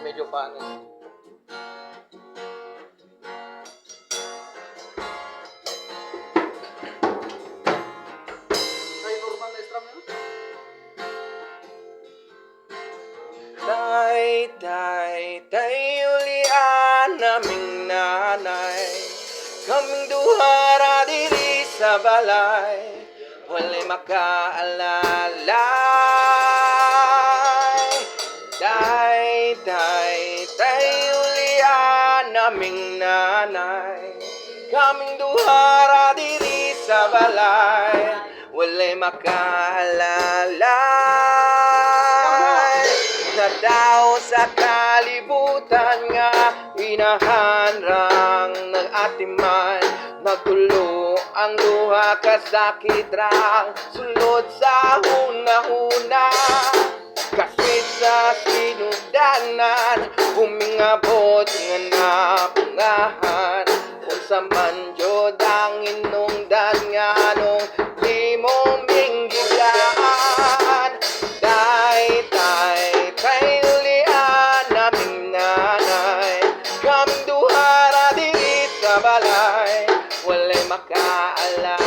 medyo paano. Ay, normal na strum yun. Tay, tay, tay, ulian naming nanay. Kaming duhara diri sa balay, walay makaalalay. Tay, tay, tay, ulian naming nanay. Kaming duhara diri sa balay, walay makaalalay. Na daw sa kalibutan nga inahanrang nag-atiman, nagtulo ang duha ka sakit rang sulod sa huna-huna. Kasit sa sinugdanan humingabot nga napungahan, kung sa man jud ang inungdan nga nung di mo minggiglaan. Tay, tay, tay, ulian naming nanay. Kaming duhara diri sa balay, walay makaalalay.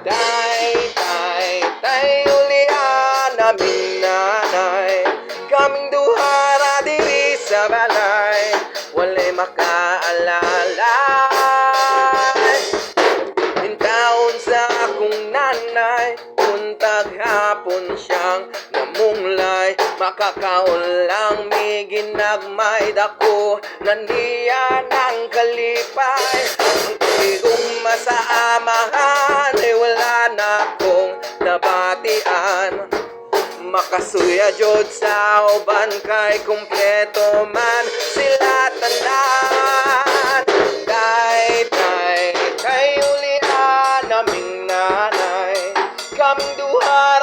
Tay, tay, tay, ulian naming nanay. Kaming duhara diri sa balay, walay makaalalay. Taon sa akong nanay, untag hapon siyang namunglay. Makakaon lang mi ginagmay dako, nandiyan ang kalipay. Ang tigong masaamahan ay wala na akong nabatian. Makasuya jud sa uban kay kumpleto man sila tanan. Tay, tay, tay, ulian naming nanay. Kaming duhara